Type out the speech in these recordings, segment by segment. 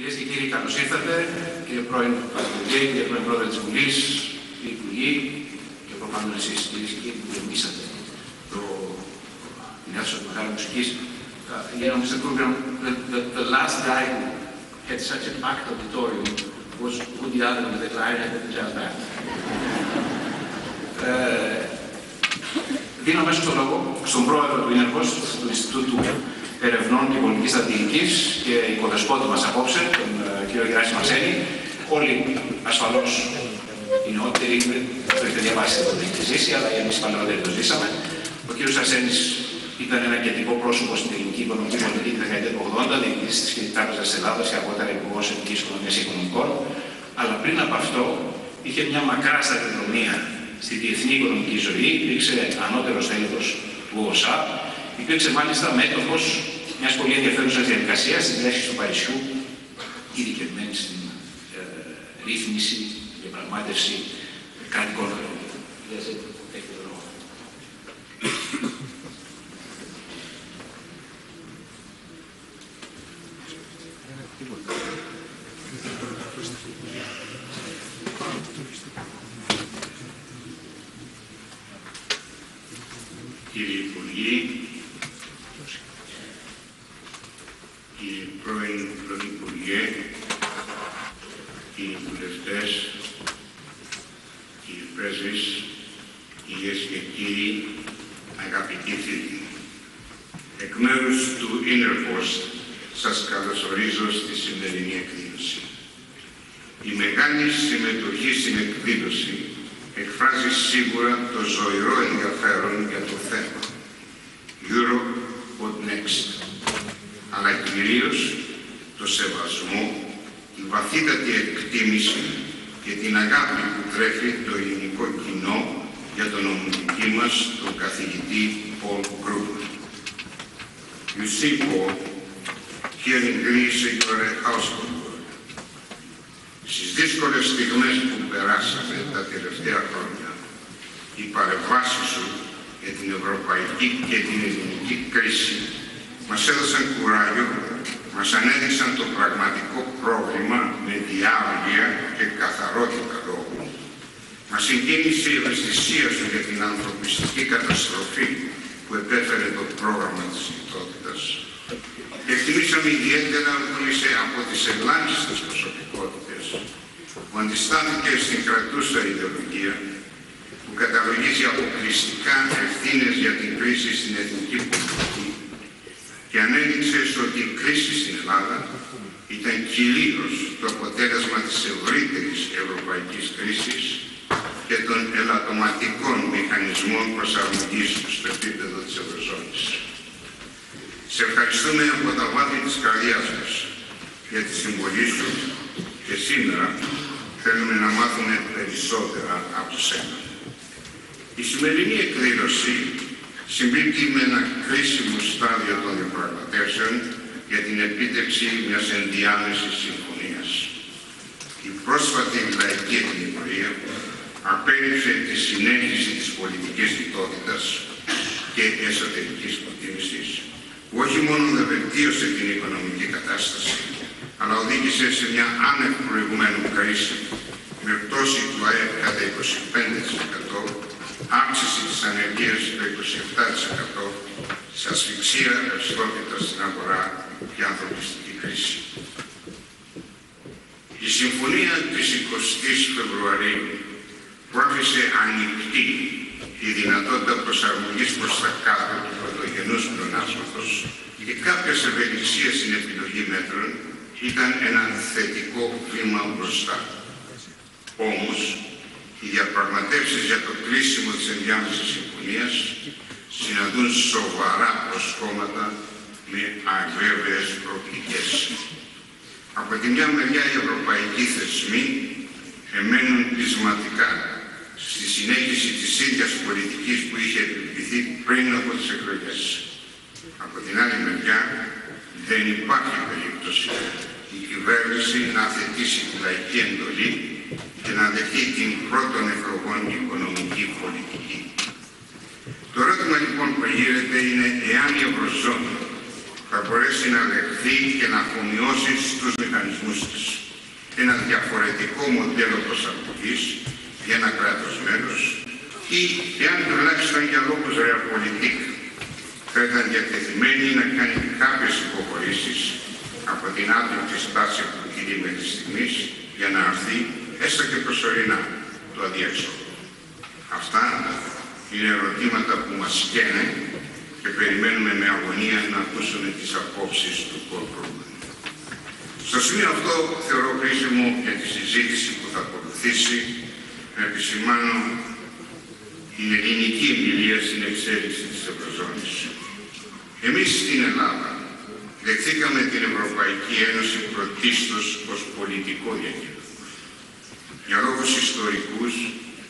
Κυρίες και κύριοι, καλώς ήρθατε. Κύριε πρώην Πρωθυπουργέ, κύριε πρώην Πρόεδρε της Βουλής, κύριοι Υπουργοί και προφανώς εσείς, κυρίες και κύριοι, που γεμίσατε την αίθουσα του Μεγάλου Μουσικής. Mr. Krugman, the last guy who had such a packed auditorium was Woody Allen with the clarinet and the jazz band. Δίνω αμέσως το λόγο στον πρόεδρο του ΙΝΕΡΠΟΣ, του Ινστιτούτου Ερευνών και Πολιτικής Στρατηγικής και οικοδεσπότη μας απόψε, τον κύριο Γεράση Μαξένη. Όλοι ασφαλώς οι νεότεροι το έχετε διαβάσει, δεν το έχετε ζήσει, αλλά εμείς οι παλαιότεροι το ζήσαμε. Ο κύριος Αρσένης ήταν ένα κεντρικό πρόσωπο στην ελληνική οικονομική πολιτική τη δεκαετία του 80, διοικητής της Τράπεζας της Ελλάδας και αργότερα υπουργός Ελληνικής Οικονομίας και Οικονομικών. Αλλά πριν από αυτό είχε μια μακρά σταδιοδρομία στη διεθνή οικονομική ζωή, υπήρξε ανώτερος τέλεχος του ΟΣΑ, υπήρξε μάλιστα μέτοχος μιας πολύ ενδιαφέρουσας διαδικασίας της λέσχης του Παρισιού, ειδικευμένη στην ρύθμιση και διαπραγμάτευση κρατικών χρεών. Κύριοι Υπουργοί, κύριοι πρώην Πρωθυπουργέ, κύριοι βουλευτές, κύριοι πρέσβεις, κυρίες και κύριοι, αγαπητοί φίλοι, εκ μέρους του ΙΝΕΡΠΟΣ σας καλωσορίζω στη σημερινή εκδήλωση. Η μεγάλη συμμετοχή στην εκδήλωση εκφράζει σίγουρα το ζωηρό ενδιαφέρον για το θέμα Europe What Next, αλλά κυρίως το σεβασμό, τη βαθύτατη εκτίμηση και την αγάπη που τρέφει το ελληνικό κοινό για τον ομιλητή μας, τον καθηγητή Krugman. You see, Paul, here in Greece you are a household word. Στις δύσκολες στιγμές που περάσαμε τα τελευταία χρόνια, οι παρεμβάσεις σου για την ευρωπαϊκή και την ελληνική κρίση μας έδωσαν κουράγιο, μας ανέδειξαν το πραγματικό πρόβλημα με διάβγεια και καθαρότητα λόγου. Μας συγκίνησε η ευαισθησία σου για την ανθρωπιστική καταστροφή που επέφερε το πρόγραμμα της λιτότητας. Και εκτιμήσαμε ιδιαίτερα ότι είσαι από τις ελάχιστες προσωπικότητες που αντιστάθηκε στην κρατούσα ιδεολογία που καταλογίζει αποκλειστικά ευθύνες για την κρίση στην εθνική πολιτική και ανέδειξες ότι η κρίση στην Ελλάδα ήταν κυρίως το αποτέλεσμα της ευρύτερης ευρωπαϊκής κρίσης και των ελαττωματικών μηχανισμών προσαρμογής στο επίπεδο της Ευρωζώνης. Σε ευχαριστούμε από τα βάθη της καρδιάς μας για τη συμβολή σου και σήμερα θέλουμε να μάθουμε περισσότερα από σένα. Η σημερινή εκδήλωση συμπίπτει με ένα κρίσιμο στάδιο των διαπραγματεύσεων για την επίτευξη μιας ενδιάμεσης συμφωνίας. Η πρόσφατη λαϊκή εκδημορία απέριψε τη συνέχιση της πολιτικής λιτότητας και εσωτερικής προτίμησης, που όχι μόνο δεν βελτίωσε την οικονομική κατάσταση, αλλά οδήγησε σε μια άνευ προηγουμένου κρίση με πτώση του ΑΕΠ κατά 25%, αύξηση της ανεργίας στο 27%, σε ασφυξία ρευστότητα στην αγορά και ανθρωπιστική κρίση. Η συμφωνία της 20ης Φεβρουαρίου που άφησε ανοιχτή η δυνατότητα προσαρμογής προς τα κάτω του πρωτογενούς πλεονάσματος και κάποιες ευελιξίες στην επιλογή μέτρων ήταν ένα θετικό βήμα μπροστά. Όμως, οι διαπραγματεύσεις για το κλείσιμο της ενδιάμεσης συμφωνίας συναντούν σοβαρά προσκόμματα με αβέβαιες προοπτικές. Από τη μια μεριά οι ευρωπαϊκοί θεσμοί εμένουν πεισματικά στη συνέχιση της ίδιας πολιτικής που είχε επιβληθεί πριν από τις εκλογές. Από την άλλη μεριά δεν υπάρχει περίπτωση η κυβέρνηση να αθετήσει τη λαϊκή εντολή και να δεχτεί την πρώτων εκλογών οικονομική πολιτική. Το ερώτημα λοιπόν που γύρεται είναι εάν η Ευρωζώνη θα μπορέσει να δεχθεί και να αφομοιώσει στους μηχανισμούς ένα διαφορετικό μοντέλο προσαρμογής για ένα κράτος μέλος ή εάν τουλάχιστον για λόγους realpolitik θα ήταν διατεθειμένη να κάνει κάποιες υποχωρήσεις από την άτυπη στάση που κινεί μέχρι στιγμής για να αρθεί έστω και προσωρινά το αδιέξοδο. Αυτά είναι ερωτήματα που μας καίνε και περιμένουμε με αγωνία να ακούσουμε τις απόψεις του Krugman. Στο σημείο αυτό θεωρώ χρήσιμο για τη συζήτηση που θα ακολουθήσει να επισημάνω την ελληνική εμπειρία στην εξέλιξη της Ευρωζώνης. Εμείς στην Ελλάδα δεχθήκαμε την Ευρωπαϊκή Ένωση πρωτίστως ως πολιτικό διακύβευμα. Για λόγους ιστορικούς,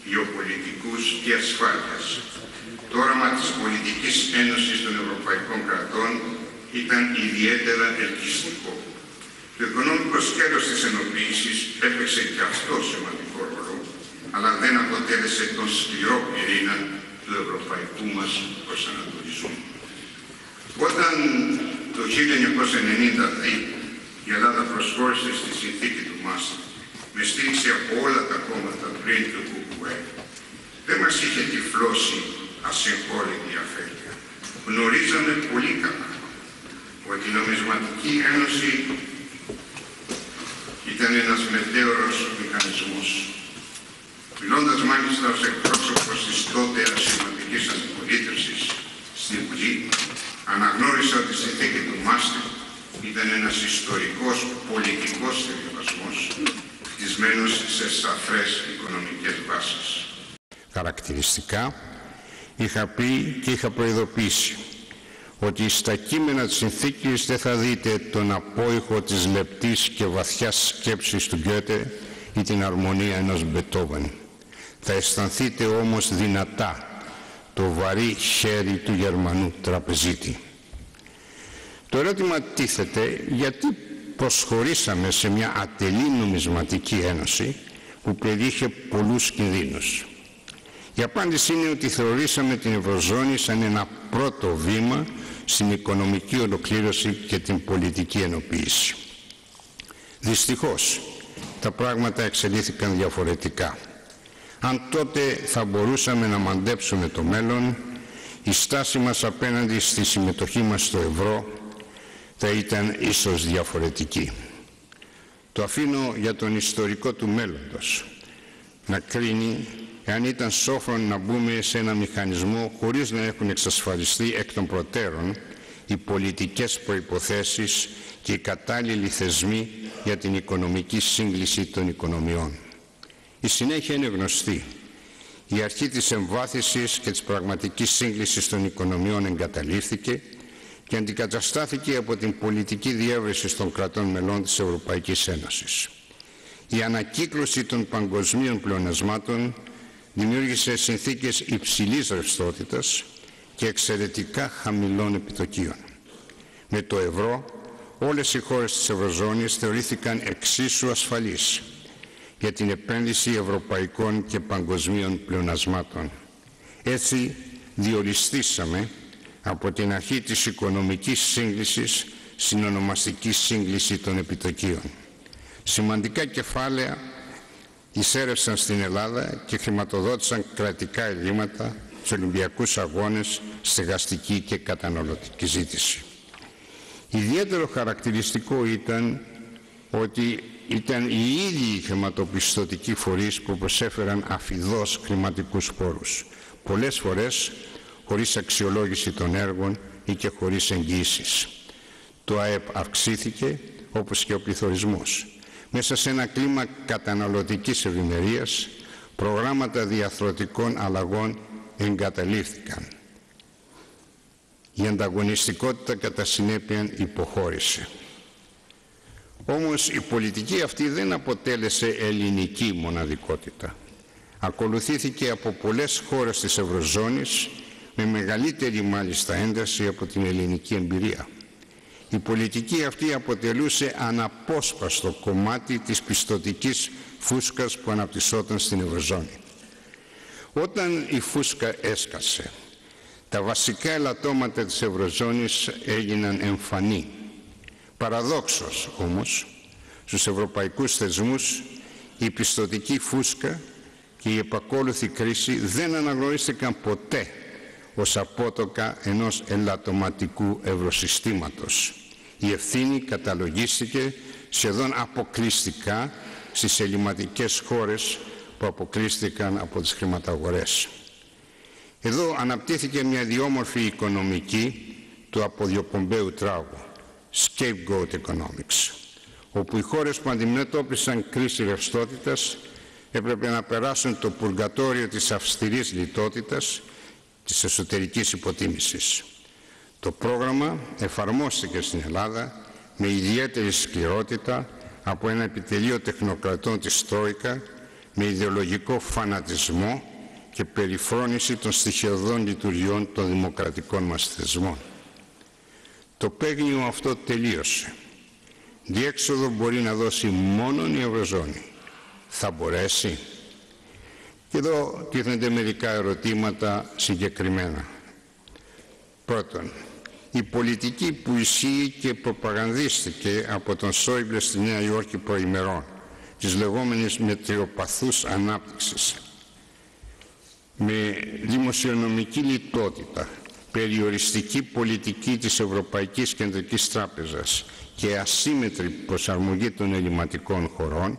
γεωπολιτικούς και ασφάλειας. Το όραμα της πολιτικής ένωσης των Ευρωπαϊκών κρατών ήταν ιδιαίτερα ελκυστικό. Το οικονομικό σκέλος της ενοποίησης έπαιξε και αυτό σημαντικό ρόλο, αλλά δεν αποτέλεσε τον σκληρό πυρήνα του ευρωπαϊκού μας προσανατολισμού. Όταν το 1992 η Ελλάδα προσχώρησε στη συνθήκη του Μάστριχτ με στήριξη από όλα τα κόμματα πριν του ΚΚΕ, δεν μας είχε τυφλώσει ασυγχώρητη αφέλεια. Γνωρίζαμε πολύ καλά ότι η νομισματική ένωση ήταν ένας μετέωρος μηχανισμός. Μιλώντας μάλιστα ως εκπρόσωπος της τότε ασυμματικής αντιπολίτευσης στη Βουλή, αναγνώρισα ότι η συνθήκη του Μάστριχτ ήταν ένας ιστορικός πολιτικός συμβιβασμός χτισμένος σε σαφές οικονομικές βάσεις. Χαρακτηριστικά είχα πει και είχα προειδοποιήσει ότι στα κείμενα της συνθήκης δεν θα δείτε τον απόϊχο της λεπτής και βαθιάς σκέψης του Γκέτε ή την αρμονία ενός Μπετόβεν. Θα αισθανθείτε όμως δυνατά το βαρύ χέρι του Γερμανού τραπεζίτη. Το ερώτημα τίθεται γιατί προσχωρήσαμε σε μια ατελή νομισματική ένωση που περιείχε πολλούς κινδύνους. Η απάντηση είναι ότι θεωρήσαμε την Ευρωζώνη σαν ένα πρώτο βήμα στην οικονομική ολοκλήρωση και την πολιτική ενοποίηση. Δυστυχώς, τα πράγματα εξελίχθηκαν διαφορετικά. Αν τότε θα μπορούσαμε να μαντέψουμε το μέλλον, η στάση μας απέναντι στη συμμετοχή μας στο ευρώ θα ήταν ίσως διαφορετική. Το αφήνω για τον ιστορικό του μέλλοντος να κρίνει εάν ήταν σόφρον να μπούμε σε ένα μηχανισμό χωρίς να έχουν εξασφαλιστεί εκ των προτέρων οι πολιτικές προϋποθέσεις και οι κατάλληλοι θεσμοί για την οικονομική σύγκληση των οικονομιών. Η συνέχεια είναι γνωστή. Η αρχή της εμβάθυνσης και της πραγματικής σύγκλησης των οικονομιών εγκαταλείφθηκε και αντικαταστάθηκε από την πολιτική διεύρυνση των κρατών μελών της Ευρωπαϊκής Ένωσης. Η ανακύκλωση των παγκοσμίων πλεονασμάτων δημιούργησε συνθήκες υψηλής ρευστότητας και εξαιρετικά χαμηλών επιτοκίων. Με το ευρώ, όλες οι χώρες της Ευρωζώνης θεωρήθηκαν εξίσου ασφαλείς για την επένδυση ευρωπαϊκών και παγκοσμίων πλεονασμάτων. Έτσι, διοριστήσαμε από την αρχή της οικονομικής σύγκλησης στην ονομαστική σύγκληση των επιτοκίων. Σημαντικά κεφάλαια εισέρευσαν στην Ελλάδα και χρηματοδότησαν κρατικά ελλείμματα στους Ολυμπιακούς Αγώνες, στεγαστική και καταναλωτική ζήτηση. Ιδιαίτερο χαρακτηριστικό ήταν ότι ήταν οι ίδιοι οι χρηματοπιστωτικοί φορείς που προσέφεραν αφιδώς χρηματικούς πόρους, πολλές φορές χωρίς αξιολόγηση των έργων ή και χωρίς εγγυήσεις. Το ΑΕΠ αυξήθηκε όπως και ο πληθωρισμός. Μέσα σε ένα κλίμα καταναλωτικής ευημερίας, προγράμματα διαρθρωτικών αλλαγών εγκαταλείφθηκαν. Η ανταγωνιστικότητα κατά συνέπεια υποχώρησε. Όμως η πολιτική αυτή δεν αποτέλεσε ελληνική μοναδικότητα. Ακολουθήθηκε από πολλές χώρες της Ευρωζώνης με μεγαλύτερη μάλιστα ένταση από την ελληνική εμπειρία. Η πολιτική αυτή αποτελούσε αναπόσπαστο κομμάτι της πιστωτικής φούσκας που αναπτυσσόταν στην Ευρωζώνη. Όταν η φούσκα έσκασε, τα βασικά ελαττώματα της Ευρωζώνης έγιναν εμφανή. Παραδόξως όμως, στους ευρωπαϊκούς θεσμούς, η πιστωτική φούσκα και η επακόλουθη κρίση δεν αναγνωρίστηκαν ποτέ ως απότοκα ενός ελαττωματικού ευρωσυστήματος. Η ευθύνη καταλογίστηκε σχεδόν αποκλειστικά στις ελληματικές χώρες που αποκλείστηκαν από τις χρηματαγορές. Εδώ αναπτύχθηκε μια ιδιόμορφη οικονομική του αποδιοπομπαίου τράγου, scapegoat economics, όπου οι χώρες που αντιμετώπισαν κρίση ρευστότητας έπρεπε να περάσουν το πουργατόριο της αυστηρής λιτότητας, της εσωτερικής υποτίμησης. Το πρόγραμμα εφαρμόστηκε στην Ελλάδα με ιδιαίτερη σκληρότητα από ένα επιτελείο τεχνοκρατών της Τρόικα, με ιδεολογικό φανατισμό και περιφρόνηση των στοιχειωδών λειτουργιών των δημοκρατικών μας θεσμών. Το παίγνιο αυτό τελείωσε. Διέξοδο μπορεί να δώσει μόνον η Ευρωζώνη. Θα μπορέσει? Και εδώ τίθενται μερικά ερωτήματα συγκεκριμένα. Πρώτον, η πολιτική που ισχύει και προπαγανδίστηκε από τον Σόιμπλε στη Νέα Υόρκη προημερών, της λεγόμενης μετριοπαθούς ανάπτυξης, με δημοσιονομική λιτότητα, περιοριστική πολιτική της Ευρωπαϊκής Κεντρικής Τράπεζας και ασύμετρη προσαρμογή των ελληματικών χωρών,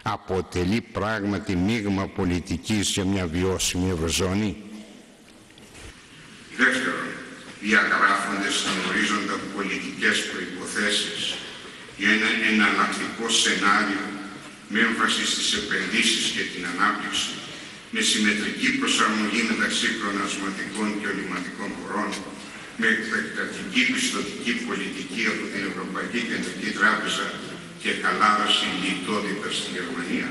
αποτελεί πράγματι μείγμα πολιτικής για μια βιώσιμη Ευρωζώνη? Δεύτερον, διαγράφονται στον ορίζοντα πολιτικές προϋποθέσεις για ένα εναλλακτικό σενάριο με έμφαση στις επενδύσεις και την ανάπτυξη, με συμμετρική προσαρμογή μεταξύ πλεονασματικών και ελληματικών χωρών, με επεκτατική πιστωτική πολιτική από την Ευρωπαϊκή Κεντρική Τράπεζα και χαλάρωση λιτότητας στη Γερμανία?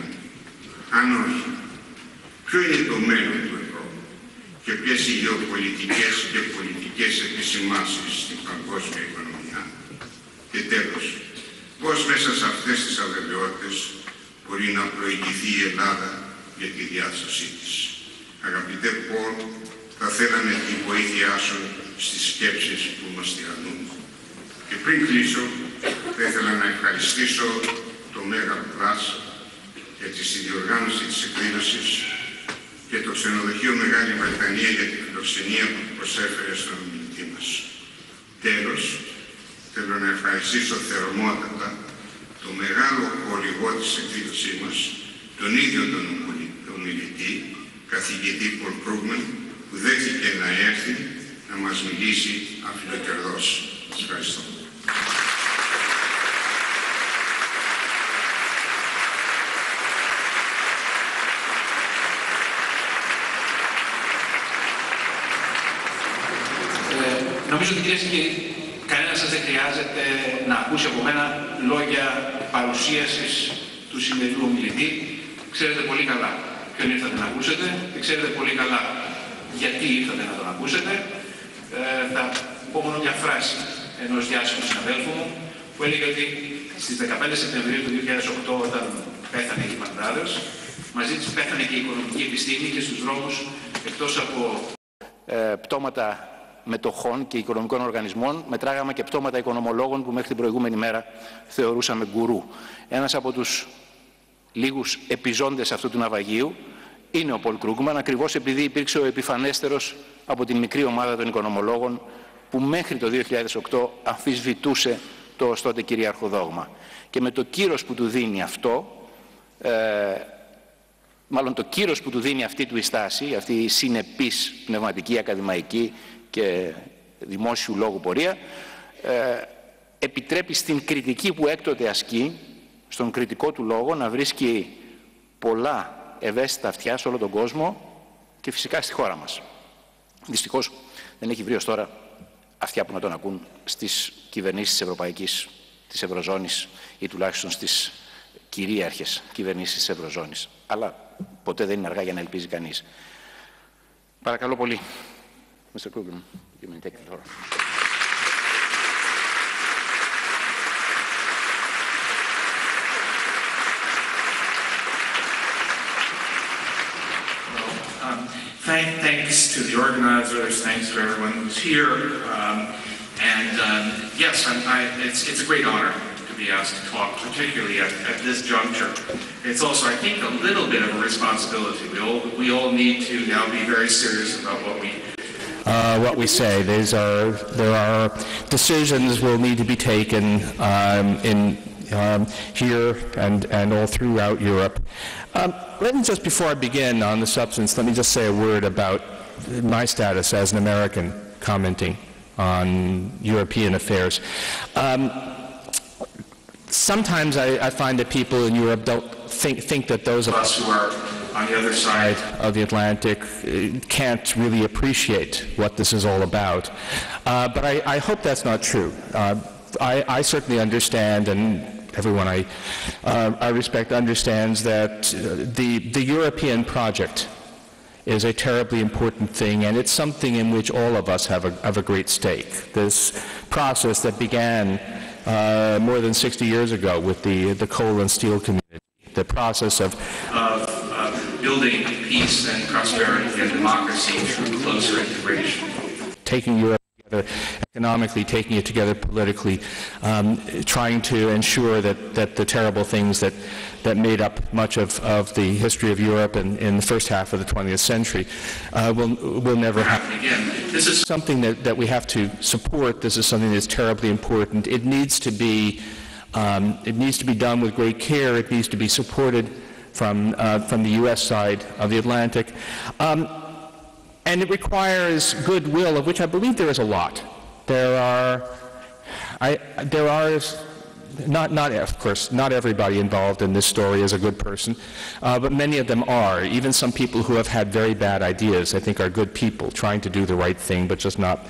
Αν όχι, ποιο είναι το μέλλον του ευρώ και ποιες οι γεωπολιτικές και πολιτικές επισημάνσεις στην παγκόσμια οικονομία? Και τέλος, πώς μέσα σε αυτές τις αβεβαιότητες μπορεί να προηγηθεί η Ελλάδα για τη διάσωσή της? Αγαπητέ Πολ, θα θέλαμε τη βοήθειά σου στις σκέψεις που μας τυραννούν. Και πριν κλείσω, θα ήθελα να ευχαριστήσω το Μέγαρο για τη συνδιοργάνωση της εκδήλωσης και το ξενοδοχείο Μεγάλη Βρετανία για την φιλοξενία που προσέφερε στον ομιλητή μας. Τέλος, θέλω να ευχαριστήσω θερμότατα το μεγάλο χορηγό της εκδήλωσής μας, τον ίδιο τον ομιλητή, καθηγητή τον Krugman, που δέχτηκε να έρθει να μας μιλήσει αφιλοκερδός. Σας ευχαριστώ. Νομίζω ότι, κυρίες και κύριοι, κανένας σας δεν χρειάζεται να ακούσει από μένα λόγια παρουσίασης του σημερινού ομιλητή. Ξέρετε πολύ καλά ποιον ήρθατε να ακούσετε και ξέρετε πολύ καλά γιατί ήρθατε να τον ακούσετε. Θα πω μόνο μια φράση ενός διάσημου συναδέλφου μου που έλεγε ότι στις 15 Σεπτεμβρίου του 2008, όταν πέθανε η Lehman Brothers, μαζί της πέθανε και η οικονομική επιστήμη και στους δρόμους, εκτός από πτώματα μετοχών και οικονομικών οργανισμών, μετράγαμε και πτώματα οικονομολόγων που μέχρι την προηγούμενη μέρα θεωρούσαμε γκουρού. Ένας από τους λίγους επιζώντες αυτού του ναυαγίου είναι ο Πολ Krugman, ακριβώς επειδή υπήρξε ο επιφανέστερος από την μικρή ομάδα των οικονομολόγων που μέχρι το 2008 αμφισβητούσε το ως τότε κυρίαρχο δόγμα. Και με το κύρος που του δίνει αυτό, μάλλον το κύρος που του δίνει αυτή του η στάση, αυτή η συνεπής πνευματική, ακαδημαϊκή και δημόσιου λόγου πορεία, επιτρέπει στην κριτική που έκτοτε ασκεί, στον κριτικό του λόγο, να βρίσκει πολλά ευαίσθητα αυτιά σε όλο τον κόσμο και φυσικά στη χώρα μας. Δυστυχώς δεν έχει βρει ως τώρα αυτιά που να τον ακούν στις κυβερνήσεις της Ευρωπαϊκής, της Ευρωζώνης ή τουλάχιστον στις κυρίαρχες κυβερνήσεις της Ευρωζώνης. Αλλά ποτέ δεν είναι αργά για να ελπίζει κανείς. Παρακαλώ πολύ. Mr. Krugman, you may take the floor. Thanks to the organizers, thanks to everyone who's here, yes, it's a great honor to be asked to talk, particularly at this juncture. It's also, I think, a little bit of a responsibility. We all need to now be very serious about what we say. There are decisions will need to be taken here and all throughout Europe. Let me just, before I begin on the substance, let me just say a word about my status as an American commenting on European affairs. Sometimes I find that people in Europe don't think that those of us who are on the other side of the Atlantic can't really appreciate what this is all about. But I hope that's not true. I certainly understand, and everyone I respect understands, that the European project is a terribly important thing, and it's something in which all of us have a great stake. This process that began more than 60 years ago with the coal and steel community, the process of building peace and prosperity and democracy through closer integration. Taking Europe together economically, taking it together politically, trying to ensure that the terrible things that made up much of the history of Europe in the first half of the 20th century will never happen again. This is something that we have to support. This is something that's terribly important. It needs to be done with great care. It needs to be supported from the U.S. side of the Atlantic. And it requires goodwill, of which I believe there is a lot. There are of course, not everybody involved in this story is a good person, but many of them are. Even some people who have had very bad ideas, I think, are good people trying to do the right thing, but just not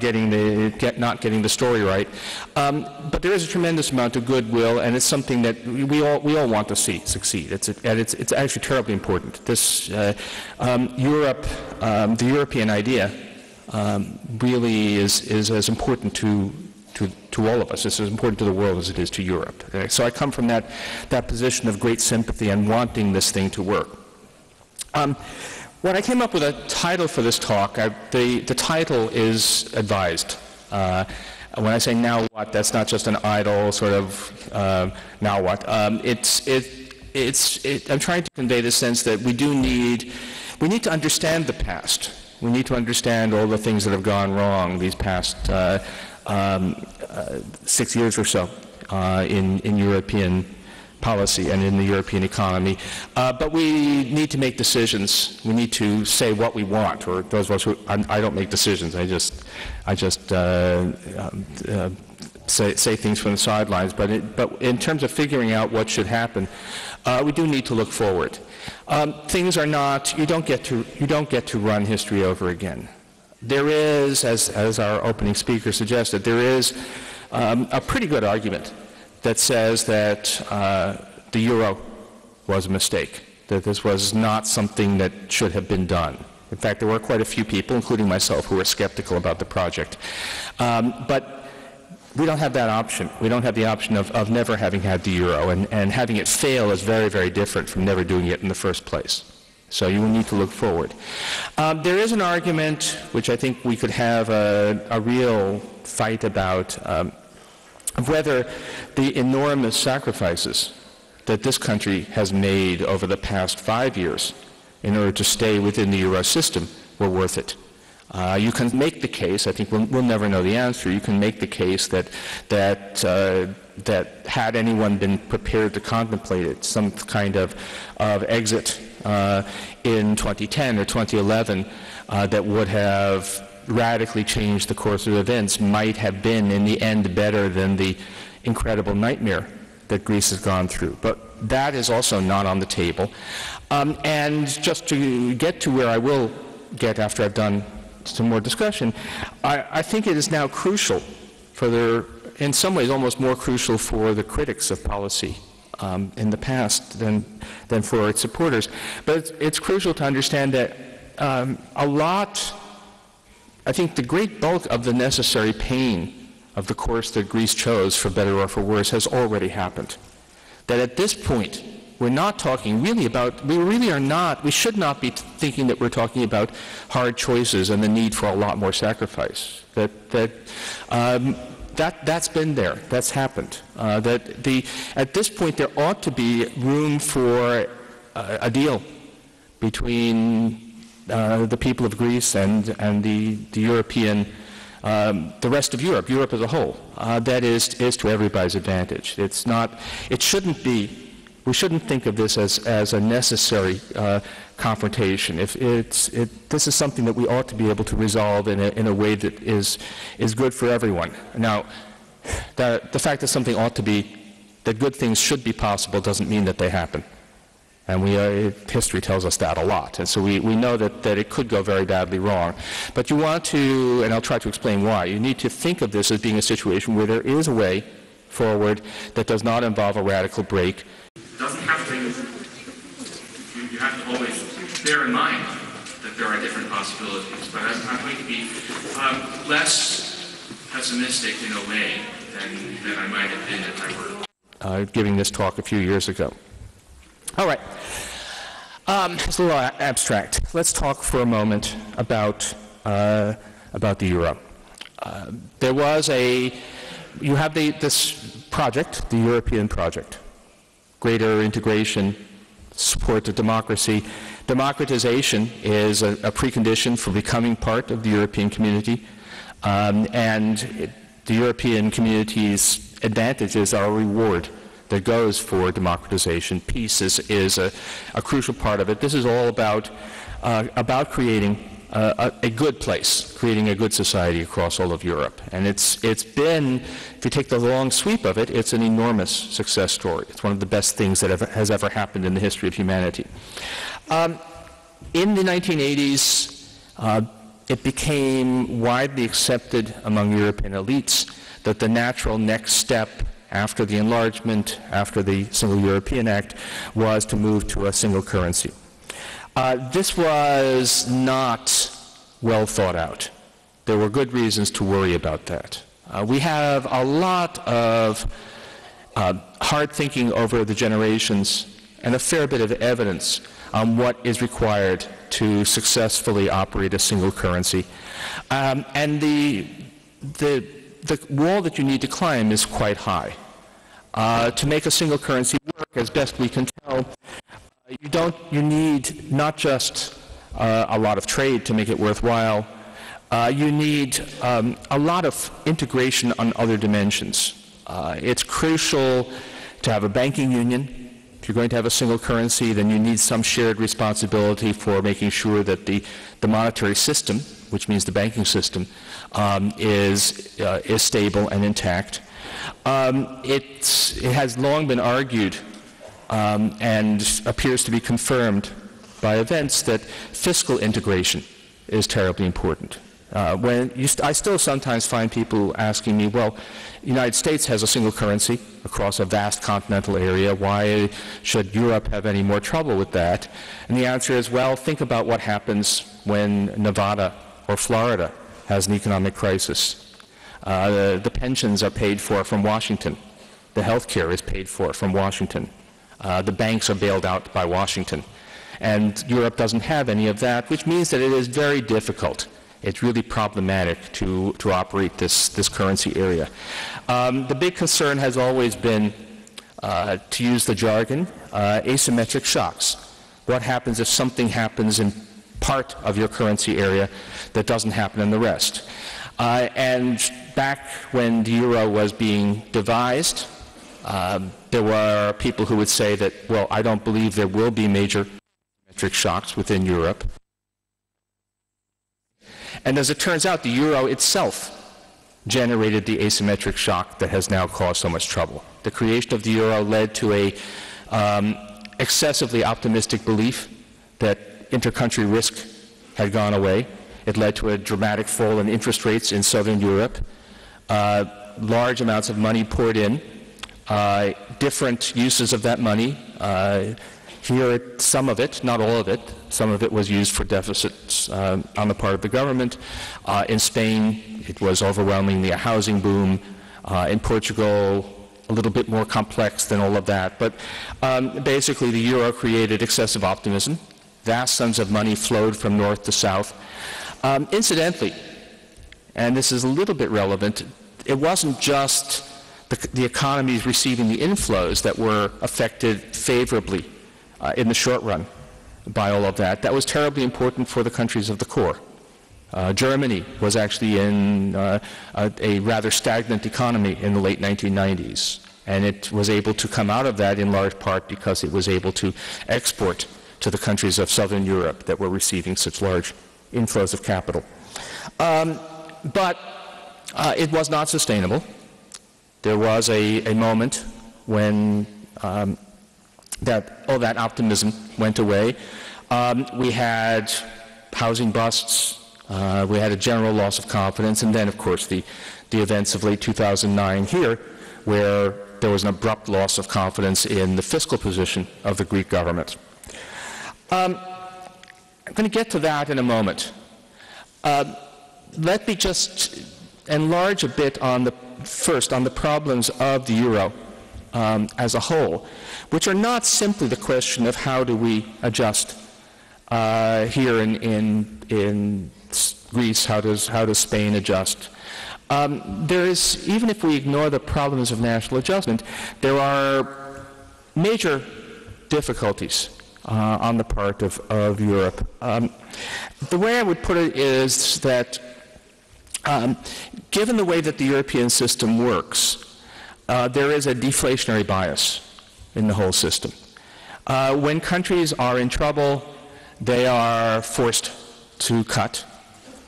getting the story right. But there is a tremendous amount of goodwill, and it's something that we all want to see succeed. It's actually terribly important. This Europe, the European idea, really is as important to all of us. It's as important to the world as it is to Europe. So I come from that position of great sympathy and wanting this thing to work. When I came up with a title for this talk, the title is advised. When I say "now what," that's not just an idle sort of "now what." I'm trying to convey the sense that we need to understand the past. We need to understand all the things that have gone wrong these past 6 years or so in European policy and in the European economy. But we need to make decisions. We need to say what we want, or those of us who, I don't make decisions. I just say things from the sidelines. But in terms of figuring out what should happen, we do need to look forward. Things are not, you don't get to run history over again. There is, as our opening speaker suggested, there is a pretty good argument that says that the euro was a mistake, that this was not something that should have been done. In fact, there were quite a few people, including myself, who were skeptical about the project. But we don't have that option. We don't have the option of never having had the euro, and having it fail is very, very different from never doing it in the first place. So you will need to look forward. There is an argument, which I think we could have a real fight about, of whether the enormous sacrifices that this country has made over the past 5 years in order to stay within the euro system were worth it. You can make the case, I think we'll never know the answer, you can make the case that had anyone been prepared to contemplate it, some kind of exit in 2010 or 2011 that would have radically changed the course of events might have been in the end better than the incredible nightmare that Greece has gone through. But that is also not on the table. And just to get to where I will get after I've done some more discussion, I think it is now crucial in some ways almost more crucial for the critics of policy in the past than for its supporters. But it's crucial to understand that I think the great bulk of the necessary pain of the course that Greece chose, for better or for worse, has already happened. That at this point, we're not talking really about, we should not be thinking that we're talking about hard choices and the need for a lot more sacrifice. that's been there. That's happened. At this point, there ought to be room for a deal between the people of Greece and the European, the rest of Europe as a whole. That is to everybody's advantage. It's not. It shouldn't be. We shouldn't think of this as a necessary confrontation. This is something that we ought to be able to resolve in a way that is good for everyone. Now, the fact that something ought to be, that good things should be possible, doesn't mean that they happen. And history tells us that a lot. And so we know that it could go very badly wrong. But you want to, and I'll try to explain why, you need to think of this as being a situation where there is a way forward that does not involve a radical break. It doesn't have to, you have to always bear in mind that there are different possibilities. But I'm going to be less pessimistic in a way than I might have been if I were giving this talk a few years ago. All right. It's a little abstract. Let's talk for a moment about the euro. There was you have this project, the European project, greater integration, support to democracy. Democratization is a precondition for becoming part of the European community, and the European community's advantages are a reward that goes for democratization. Peace is a crucial part of it. This is all about creating a good place, creating a good society across all of Europe. And it's been, if you take the long sweep of it, it's an enormous success story. It's one of the best things that has ever happened in the history of humanity. In the 1980s, it became widely accepted among European elites that the natural next step after the enlargement, after the Single European Act, was to move to a single currency. This was not well thought out. There were good reasons to worry about that. We have a lot of hard thinking over the generations and a fair bit of evidence on what is required to successfully operate a single currency. And the wall that you need to climb is quite high. To make a single currency work, as best we can tell, you need not just a lot of trade to make it worthwhile. You need a lot of integration on other dimensions. It's crucial to have a banking union. If you're going to have a single currency, then you need some shared responsibility for making sure that the monetary system, which means the banking system, is stable and intact. It has long been argued and appears to be confirmed by events that fiscal integration is terribly important. I still sometimes find people asking me, well, the United States has a single currency across a vast continental area. Why should Europe have any more trouble with that? And the answer is, well, think about what happens when Nevada or Florida has an economic crisis. The pensions are paid for from Washington. The health care is paid for from Washington. The banks are bailed out by Washington. And Europe doesn't have any of that, which means that it is very difficult. It's really problematic to operate this currency area. The big concern has always been, to use the jargon, asymmetric shocks. What happens if something happens in part of your currency area that doesn't happen in the rest? And back when the euro was being devised, there were people who would say that, well, I don't believe there will be major asymmetric shocks within Europe. And as it turns out, the euro itself generated the asymmetric shock that has now caused so much trouble. The creation of the euro led to a excessively optimistic belief that intercountry risk had gone away. It led to a dramatic fall in interest rates in Southern Europe. Large amounts of money poured in. Different uses of that money. Here, some of it, not all of it, some of it was used for deficits on the part of the government. In Spain, it was overwhelmingly a housing boom. In Portugal, a little bit more complex than all of that. But basically, the euro created excessive optimism. Vast sums of money flowed from north to south. Incidentally, and this is a little bit relevant, it wasn't just the economies receiving the inflows that were affected favorably in the short run by all of that. That was terribly important for the countries of the core. Germany was actually in a rather stagnant economy in the late 1990s, and it was able to come out of that in large part because it was able to export to the countries of Southern Europe that were receiving such large inflows of capital. But it was not sustainable. There was a moment when all that optimism went away. We had housing busts, we had a general loss of confidence, and then, of course, the events of late 2009 here, where there was an abrupt loss of confidence in the fiscal position of the Greek government. I'm going to get to that in a moment. Let me just enlarge a bit on the problems of the euro as a whole, which are not simply the question of how do we adjust here in Greece, how does Spain adjust. Even if we ignore the problems of national adjustment, there are major difficulties on the part of Europe. The way I would put it is that given the way that the European system works, there is a deflationary bias in the whole system. When countries are in trouble, they are forced to cut.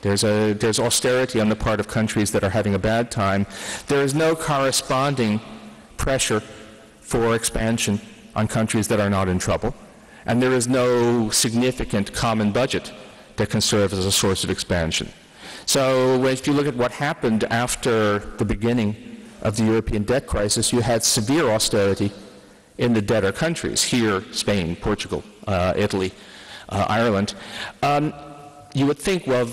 There's austerity on the part of countries that are having a bad time. There is no corresponding pressure for expansion on countries that are not in trouble. And there is no significant common budget that can serve as a source of expansion. So if you look at what happened after the beginning of the European debt crisis, you had severe austerity in the debtor countries, here, Spain, Portugal, Italy, Ireland. You would think, well,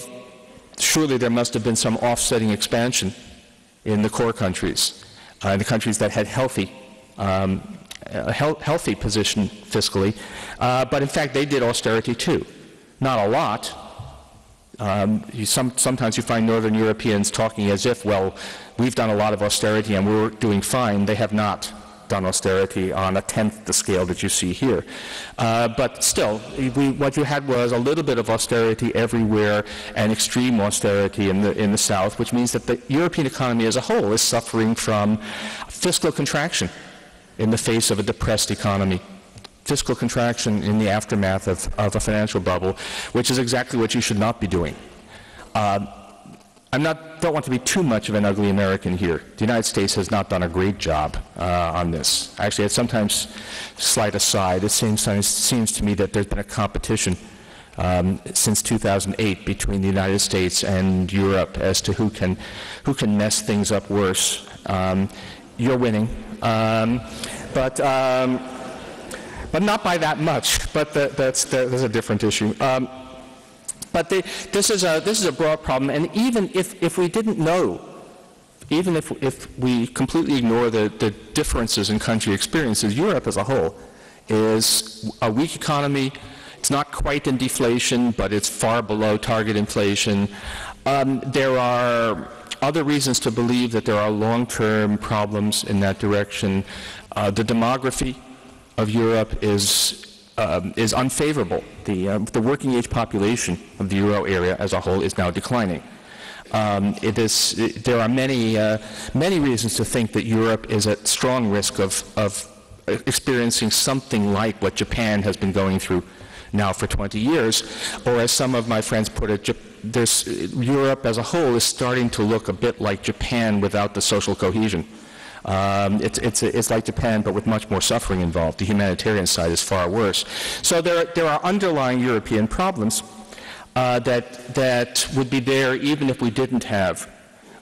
surely there must have been some offsetting expansion in the core countries, the countries that had healthy position fiscally, but in fact they did austerity too. Not a lot. Sometimes you find Northern Europeans talking as if, well, we've done a lot of austerity and we're doing fine. They have not done austerity on a tenth the scale that you see here. But still, what you had was a little bit of austerity everywhere and extreme austerity in the South, which means that the European economy as a whole is suffering from fiscal contraction in the face of a depressed economy. Fiscal contraction in the aftermath of a financial bubble, which is exactly what you should not be doing. Don't want to be too much of an ugly American here. The United States has not done a great job on this. Actually, it's sometimes slight aside. It seems to me that there's been a competition since 2008 between the United States and Europe as to who can mess things up worse. You're winning, but not by that much. But that's a different issue. But this is a broad problem, and even if we didn't know, even if we completely ignore the differences in country experiences, Europe as a whole is a weak economy. It's not quite in deflation, but it's far below target inflation. There are other reasons to believe that there are long-term problems in that direction. The demography of Europe is unfavorable. The working age population of the euro area as a whole is now declining. There are many reasons to think that Europe is at strong risk of experiencing something like what Japan has been going through now for 20 years, or as some of my friends put it, Europe as a whole is starting to look a bit like Japan without the social cohesion. It's like Japan, but with much more suffering involved. The humanitarian side is far worse. So there are underlying European problems that would be there even if we didn't have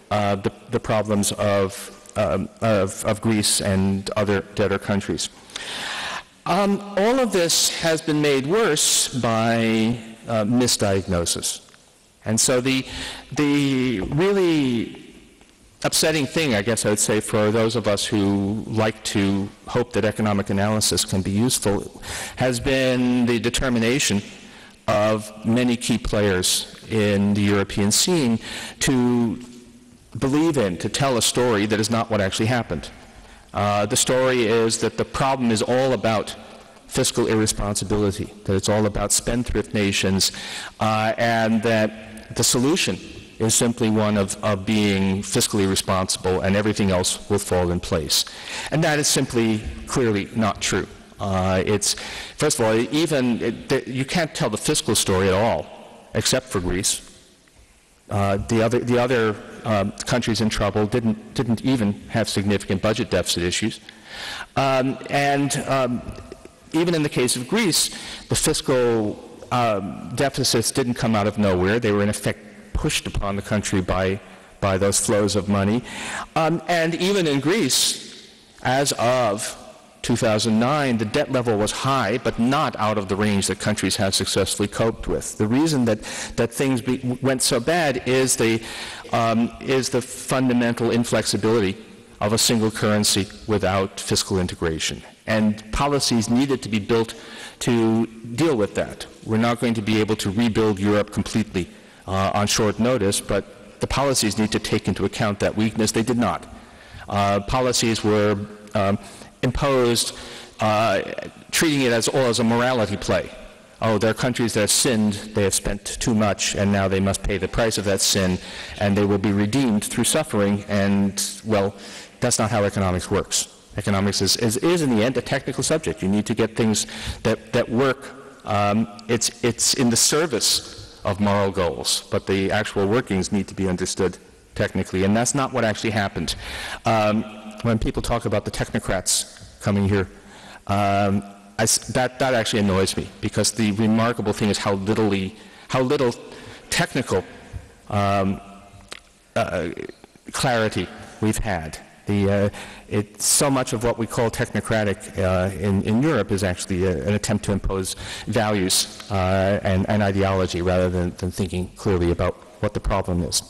the problems of Greece and other debtor countries. All of this has been made worse by misdiagnosis. And so the really upsetting thing, I guess I would say, for those of us who like to hope that economic analysis can be useful, has been the determination of many key players in the European scene to believe in to tell a story that is not what actually happened. The story is that the problem is all about fiscal irresponsibility, that it's all about spendthrift nations, and that the solution is simply one of being fiscally responsible and everything else will fall in place. And that is simply, clearly not true. First of all, you can't tell the fiscal story at all, except for Greece. The other countries in trouble didn't even have significant budget deficit issues. Even in the case of Greece, the fiscal deficits didn't come out of nowhere. They were in effect pushed upon the country by those flows of money. And even in Greece, as of 2009, the debt level was high, but not out of the range that countries have successfully coped with. The reason that things went so bad is the fundamental inflexibility of a single currency without fiscal integration. And policies needed to be built to deal with that. We're not going to be able to rebuild Europe completely on short notice, but the policies need to take into account that weakness. They did not. Policies were imposed, treating it as all as a morality play. Oh, there are countries that have sinned, they have spent too much, and now they must pay the price of that sin, and they will be redeemed through suffering, and, well, that's not how economics works. Economics is in the end, a technical subject. You need to get things that work. It's in the service of moral goals, but the actual workings need to be understood technically, and that's not what actually happened. When people talk about the technocrats coming here, that actually annoys me, because the remarkable thing is how little technical clarity we've had. So much of what we call technocratic in Europe is actually an attempt to impose values and ideology rather than thinking clearly about what the problem is.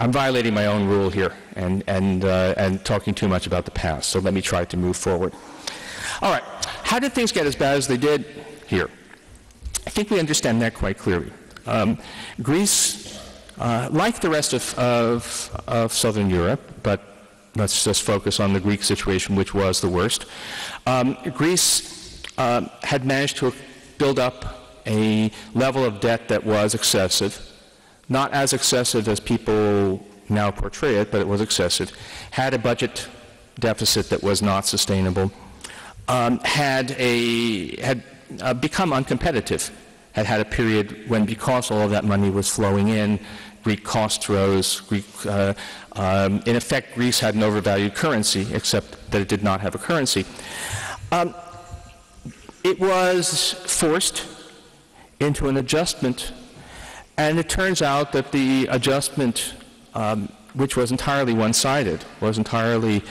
I'm violating my own rule here and talking too much about the past, so let me try to move forward. All right, how did things get as bad as they did here? I think we understand that quite clearly. Greece, like the rest of Southern Europe, but let's just focus on the Greek situation, which was the worst. Greece had managed to build up a level of debt that was excessive, not as excessive as people now portray it, but it was excessive, had a budget deficit that was not sustainable, had become uncompetitive, had a period when, because all of that money was flowing in, Greek costs rose. In effect, Greece had an overvalued currency, except that it did not have a currency. It was forced into an adjustment, and it turns out that the adjustment, which was entirely one-sided, was entirely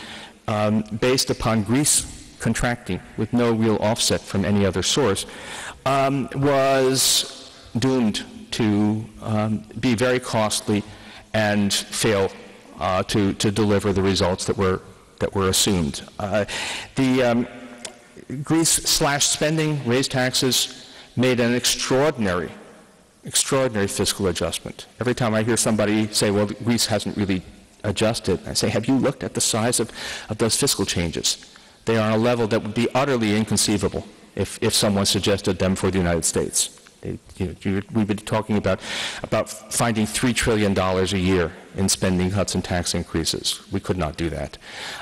based upon Greece contracting with no real offset from any other source, was doomed to be very costly and fail to deliver the results that were assumed. Greece slashed spending, raised taxes, made an extraordinary fiscal adjustment. Every time I hear somebody say, well, Greece hasn't really adjusted, I say, have you looked at the size of those fiscal changes? They are on a level that would be utterly inconceivable if someone suggested them for the United States. We've been talking about finding $3 trillion a year in spending cuts and tax increases. We could not do that.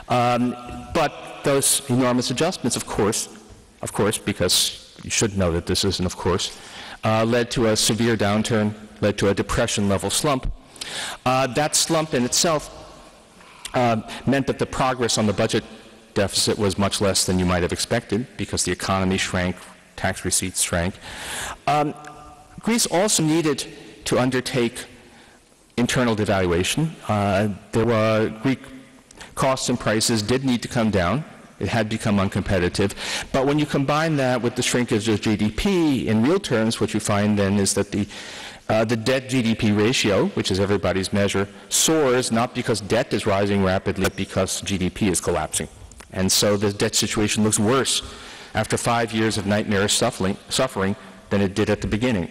But those enormous adjustments, of course, because you should know that this isn't of course, led to a severe downturn, led to a depression-level slump. That slump in itself meant that the progress on the budget deficit was much less than you might have expected, because the economy shrank, tax receipts shrank. Greece also needed to undertake internal devaluation. Greek costs and prices did need to come down. It had become uncompetitive. But when you combine that with the shrinkage of GDP in real terms, what you find then is that the debt-GDP ratio, which is everybody's measure, soars not because debt is rising rapidly, but because GDP is collapsing. And so the debt situation looks worse after 5 years of nightmarish suffering than it did at the beginning.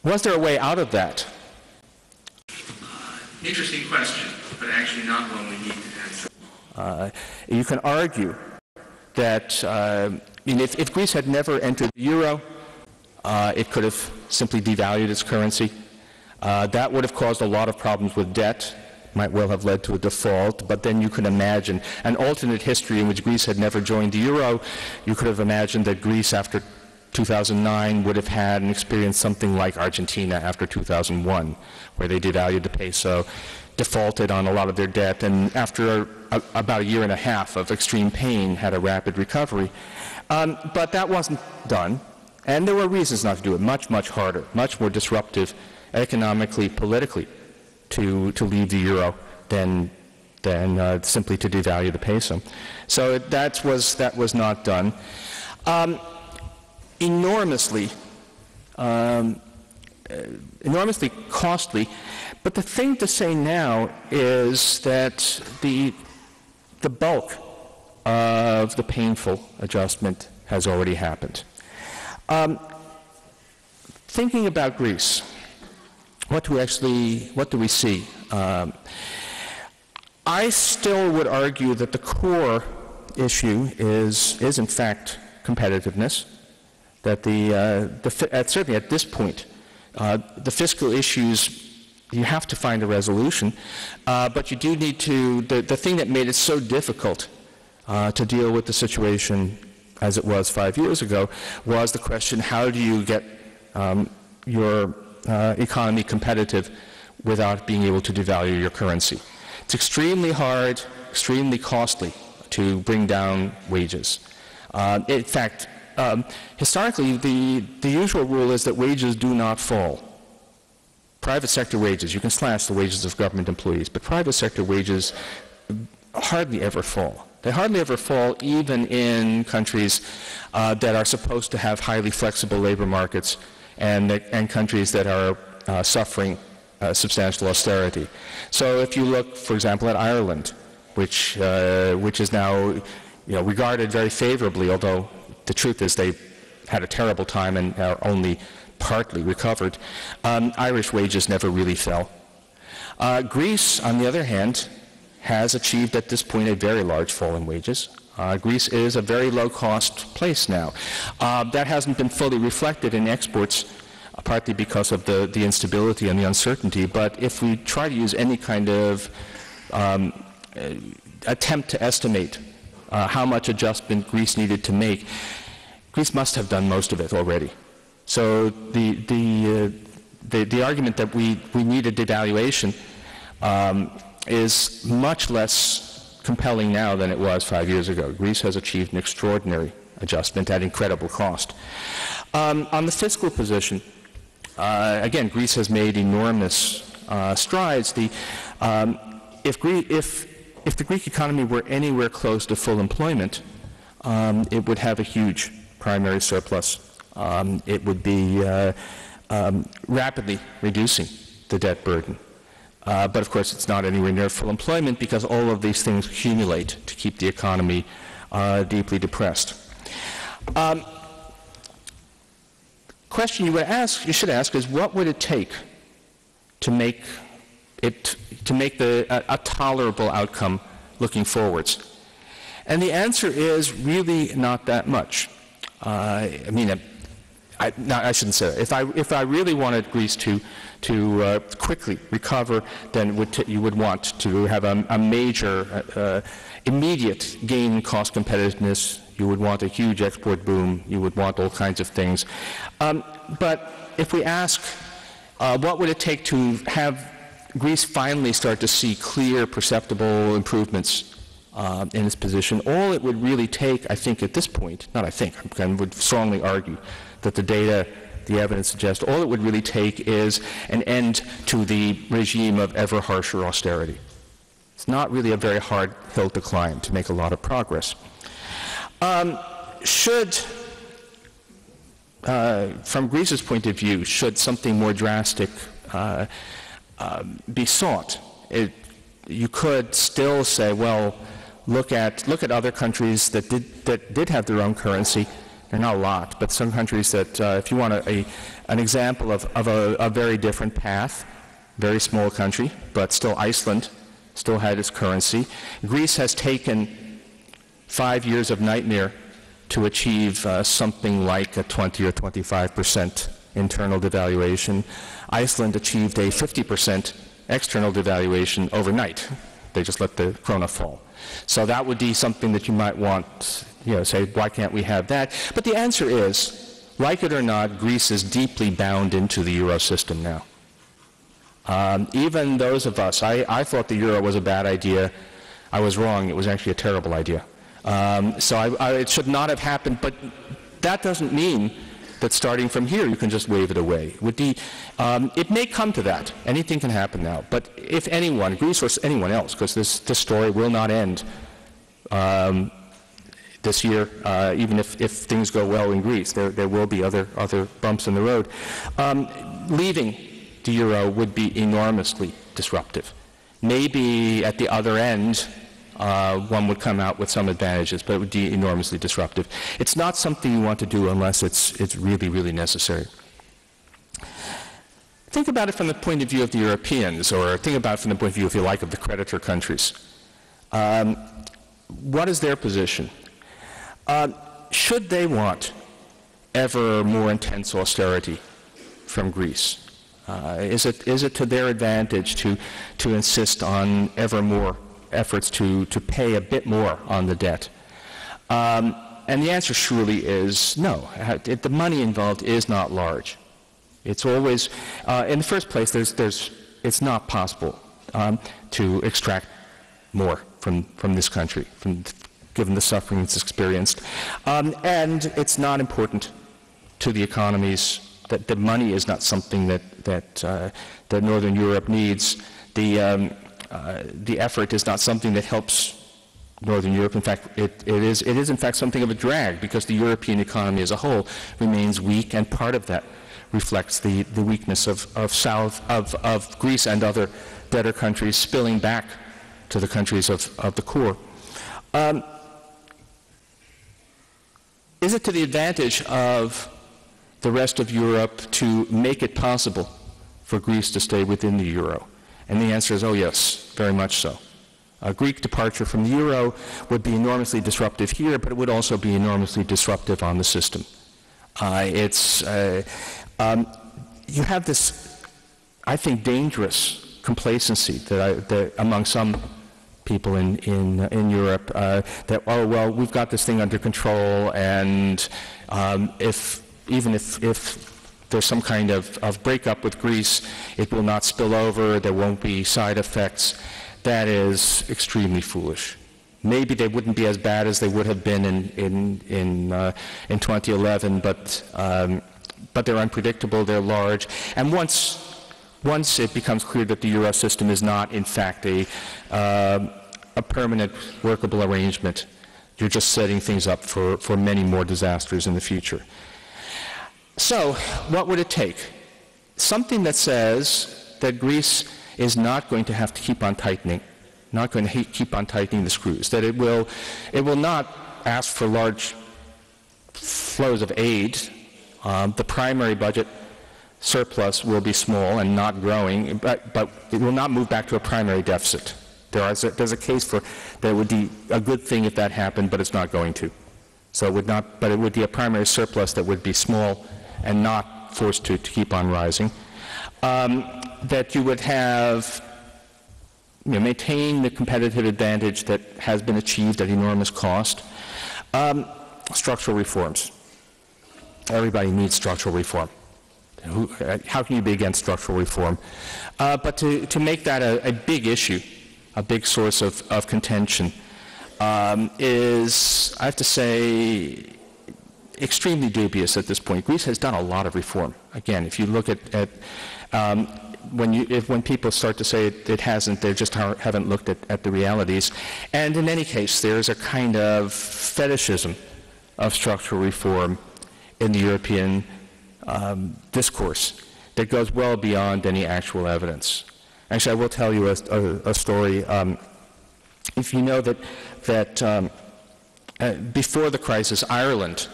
Was there a way out of that? Interesting question, but actually not one we need to answer. You can argue that if Greece had never entered the euro, it could have simply devalued its currency. That would have caused a lot of problems with debt, might well have led to a default, but then you can imagine an alternate history in which Greece had never joined the euro. You could have imagined that Greece after 2009 would have had and experienced something like Argentina after 2001, where they devalued the peso, defaulted on a lot of their debt, and after about a year and a half of extreme pain had a rapid recovery. But that wasn't done, and there were reasons not to do it. Much, much harder, much more disruptive economically, politically, to leave the euro than simply to devalue the peso. So that was not done. Enormously costly. But the thing to say now is that the bulk of the painful adjustment has already happened. Thinking about Greece, what do we see? I still would argue that the core issue is in fact competitiveness. That certainly at this point, the fiscal issues, you have to find a resolution, but you do need to, the thing that made it so difficult to deal with the situation as it was 5 years ago was the question, how do you get your economy competitive without being able to devalue your currency? It's extremely hard, extremely costly to bring down wages. In fact, historically, the usual rule is that wages do not fall. Private sector wages, you can slash the wages of government employees, but private sector wages hardly ever fall. They hardly ever fall even in countries that are supposed to have highly flexible labor markets and countries that are suffering substantial austerity. So if you look, for example, at Ireland, which is now regarded very favorably, although the truth is they had a terrible time and are only partly recovered, Irish wages never really fell. Greece, on the other hand, has achieved at this point a very large fall in wages. Greece is a very low-cost place now. That hasn't been fully reflected in exports, partly because of the instability and the uncertainty, but if we try to use any kind of attempt to estimate how much adjustment Greece needed to make, Greece must have done most of it already. So the argument that we need a devaluation is much less compelling now than it was 5 years ago. Greece has achieved an extraordinary adjustment at incredible cost. On the fiscal position, again, Greece has made enormous strides. If the Greek economy were anywhere close to full employment, it would have a huge primary surplus. It would be rapidly reducing the debt burden. But of course, it's not anywhere near full employment because all of these things accumulate to keep the economy deeply depressed. Question you should ask is, what would it take to make a tolerable outcome looking forwards? And the answer is really not that much. I shouldn't say that. If I really wanted Greece to quickly recover, then you would want to have a major, immediate gain in cost competitiveness. You would want a huge export boom. You would want all kinds of things. But if we ask, what would it take to have Greece finally start to see clear, perceptible improvements in its position, all it would really take, I think at this point, not I think, I would strongly argue that the data, the evidence suggests, all it would really take is an end to the regime of ever harsher austerity. It's not really a very hard hill to climb to make a lot of progress. From Greece's point of view, should something more drastic be sought? You could still say, well, look at other countries that did have their own currency There are not a lot, but some countries that, if you want an example of a very different path, very small country, but still Iceland still had its currency. Greece has taken 5 years of nightmare to achieve something like a 20 or 25% internal devaluation. Iceland achieved a 50% external devaluation overnight. They just let the krona fall. So that would be something that you might want, say, why can't we have that? But the answer is, like it or not, Greece is deeply bound into the euro system now. Even those of us, I thought the euro was a bad idea. I was wrong. It was actually a terrible idea. So it should not have happened, but that doesn't mean that starting from here you can just wave it away. It may come to that. Anything can happen now. But if anyone, Greece or anyone else, because this story will not end this year, even if things go well in Greece, there will be other bumps in the road. Leaving the euro would be enormously disruptive. Maybe at the other end, one would come out with some advantages, but it would be enormously disruptive. It's not something you want to do unless it's really, really necessary. Think about it from the point of view of the Europeans, or think about it from the point of view, if you like, of the creditor countries. What is their position? Should they want ever more intense austerity from Greece? Is it to their advantage to insist on ever more efforts to pay a bit more on the debt? And the answer surely is no. The money involved is not large. It's always, in the first place, it's not possible to extract more from this country, given the suffering it's experienced. And it's not important to the economies. That the money is not something that Northern Europe needs. The effort is not something that helps Northern Europe. In fact, it is in fact something of a drag, because the European economy as a whole remains weak, and part of that reflects the weakness of Greece and other debtor countries spilling back to the countries of the core. Is it to the advantage of the rest of Europe to make it possible for Greece to stay within the euro? And the answer is, oh yes, very much so. A Greek departure from the euro would be enormously disruptive here, but it would also be enormously disruptive on the system. You have this, I think, dangerous complacency that among some people in Europe, that, oh, well, we've got this thing under control, and even if there's some kind of breakup with Greece, it will not spill over, there won't be side effects. That is extremely foolish. Maybe they wouldn't be as bad as they would have been in 2011, but they're unpredictable, they're large, and once it becomes clear that the euro system is not, in fact, a permanent workable arrangement, you're just setting things up for many more disasters in the future. So, what would it take? Something that says that Greece is not going to have to keep on tightening, not going to keep on tightening the screws, that it will not ask for large flows of aid. The primary budget surplus will be small and not growing, but it will not move back to a primary deficit. There's a case for that it would be a good thing if that happened, but it's not going to. So it would not, but it would be a primary surplus that would be small and not forced to keep on rising. That you would have, maintain the competitive advantage that has been achieved at enormous cost. Structural reforms. Everybody needs structural reform. How can you be against structural reform? But to make that a big issue, a big source of contention, is, I have to say, extremely dubious at this point. Greece has done a lot of reform. Again, if you look at when people start to say it hasn't, they just haven't looked at the realities. And in any case, there's a kind of fetishism of structural reform in the European discourse that goes well beyond any actual evidence. Actually, I will tell you a story. If you know that before the crisis, Ireland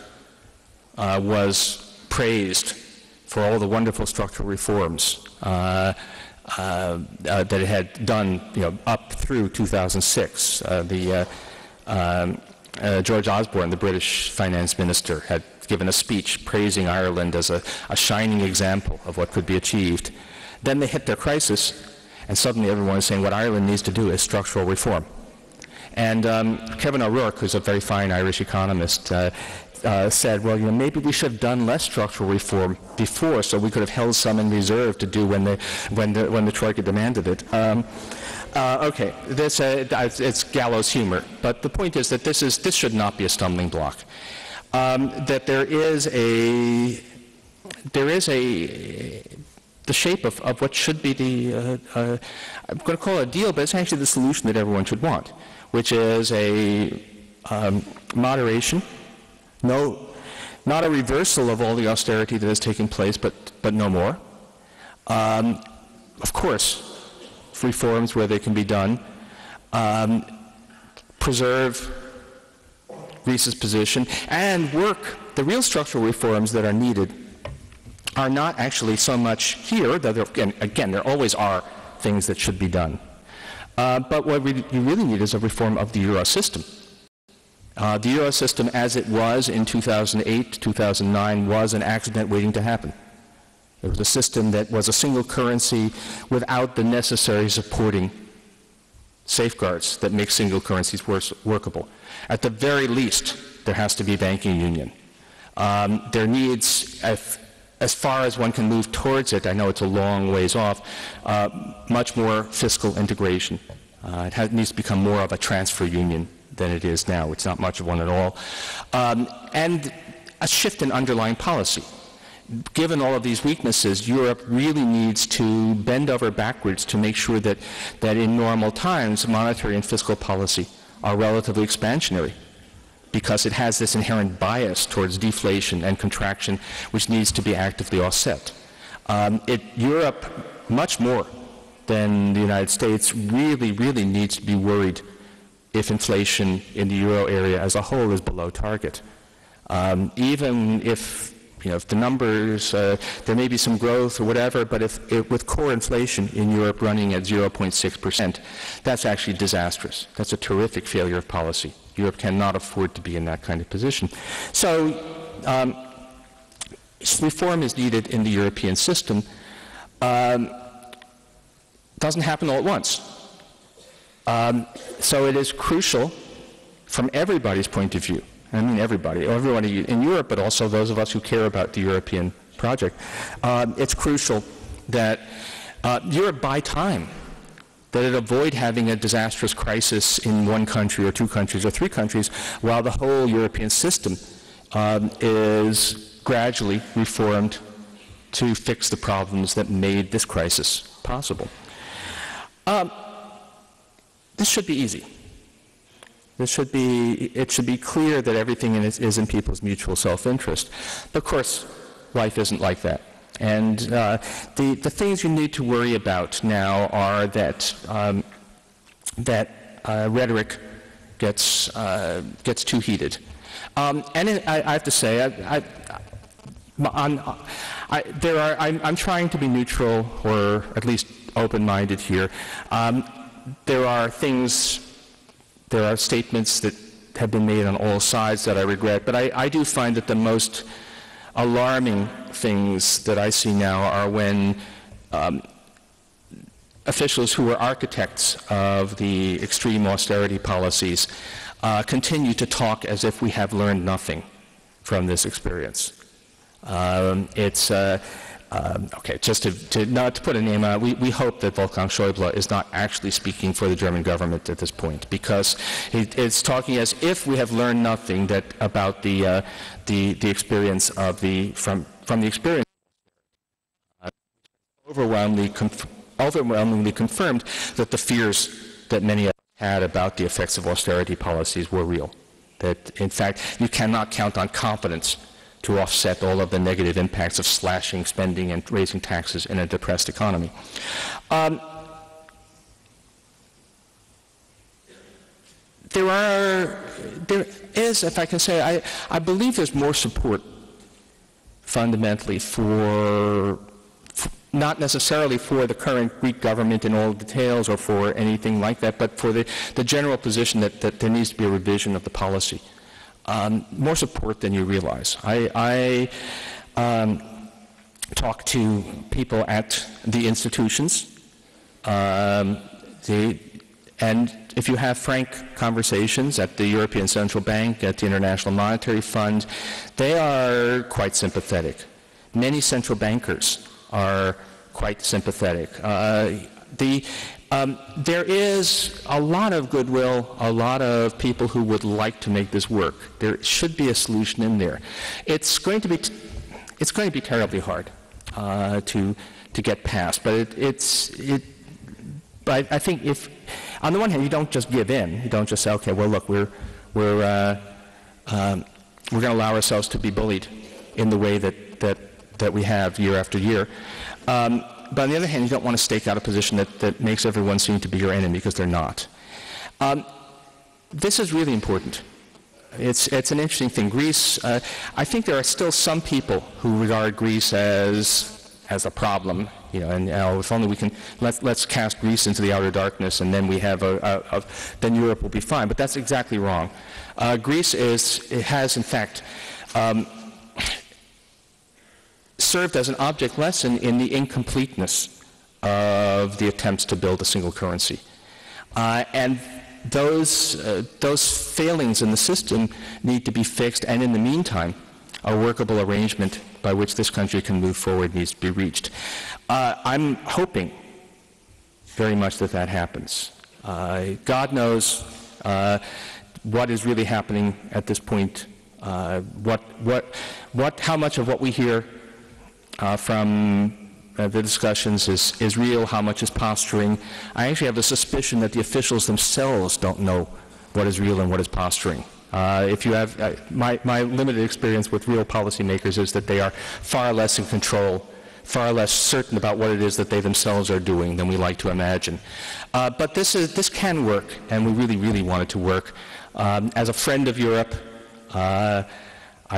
was praised for all the wonderful structural reforms that it had done, up through 2006. George Osborne, the British finance minister, had given a speech praising Ireland as a shining example of what could be achieved. Then they hit their crisis, and suddenly everyone is saying what Ireland needs to do is structural reform. And Kevin O'Rourke, who's a very fine Irish economist, said, well, maybe we should have done less structural reform before, so we could have held some in reserve to do when the Troika demanded it. Okay, it's gallows humor, but the point is that this should not be a stumbling block. That there is the shape of what should be the I'm going to call it a deal, but it's actually the solution that everyone should want, which is a moderation. No, not a reversal of all the austerity that has taken place, but no more. Of course, reforms where they can be done. Preserve Greece's position and work. The real structural reforms that are needed are not actually so much here, though again, there always are things that should be done. But what you really need is a reform of the euro system. The euro system as it was in 2008, 2009 was an accident waiting to happen. It was a system that was a single currency without the necessary supporting safeguards that make single currencies workable. At the very least, there has to be banking union. There needs, as far as one can move towards it, I know it's a long ways off, much more fiscal integration. It needs to become more of a transfer union than it is now. It's not much of one at all. And a shift in underlying policy. Given all of these weaknesses, Europe really needs to bend over backwards to make sure that in normal times, monetary and fiscal policy are relatively expansionary, because it has this inherent bias towards deflation and contraction, which needs to be actively offset. Europe, much more than the United States, really needs to be worried if inflation in the euro area as a whole is below target. Even if if the numbers, there may be some growth or whatever, but if with core inflation in Europe running at 0.6%, that's actually disastrous. That's a terrific failure of policy. Europe cannot afford to be in that kind of position. So reform is needed in the European system. Doesn't happen all at once. So it is crucial from everybody's point of view. I mean everybody in Europe, but also those of us who care about the European project. It's crucial that Europe buy time, that it avoid having a disastrous crisis in one country or two countries or three countries, while the whole European system is gradually reformed to fix the problems that made this crisis possible. This should be easy. It should be clear that everything is in people's mutual self-interest. But of course, life isn't like that. And the things you need to worry about now are that rhetoric gets too heated. I have to say, I'm trying to be neutral, or at least open-minded here. There are statements that have been made on all sides that I regret, but I do find that the most alarming things that I see now are when officials who were architects of the extreme austerity policies continue to talk as if we have learned nothing from this experience. Okay, just to not to put a name on it, we hope that Wolfgang Schäuble is not actually speaking for the German government at this point, because it's talking as if we have learned nothing about the experience of from the experience overwhelmingly confirmed that the fears that many of us had about the effects of austerity policies were real. That in fact you cannot count on competence to offset all of the negative impacts of slashing spending and raising taxes in a depressed economy. There is, if I can say, I believe there's more support fundamentally not necessarily for the current Greek government in all details or for anything like that, but for the general position that there needs to be a revision of the policy. More support than you realize. I talk to people at the institutions, and if you have frank conversations at the European Central Bank, at the International Monetary Fund, they are quite sympathetic. Many central bankers are quite sympathetic. There is a lot of goodwill, a lot of people who would like to make this work. There should be a solution in there. It's going to be terribly hard to get past, but but I think if, on the one hand, you don't just give in. You don't just say, okay, well, look, we're going to allow ourselves to be bullied in the way that we have year after year. But on the other hand, you don't want to stake out a position that makes everyone seem to be your enemy, because they're not. This is really important. It's an interesting thing. Greece, I think there are still some people who regard Greece as a problem, you know, and if only we can, let's cast Greece into the outer darkness, and then we have then Europe will be fine. But that's exactly wrong. Greece has in fact served as an object lesson in the incompleteness of the attempts to build a single currency. And those failings in the system need to be fixed, and in the meantime, a workable arrangement by which this country can move forward needs to be reached. I'm hoping very much that happens. God knows what is really happening at this point, how much of what we hear from the discussions is real, how much is posturing. I actually have the suspicion that the officials themselves don't know what is real and what is posturing. If you have, my limited experience with real policymakers is that they are far less in control, far less certain about what it is that they themselves are doing than we like to imagine. But this can work, and we really, really want it to work. As a friend of Europe, I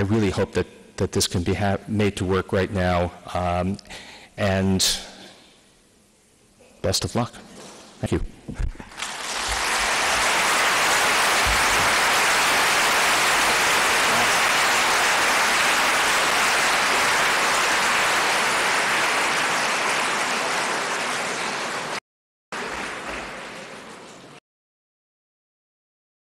really hope that this can be made to work right now, and best of luck. Thank you.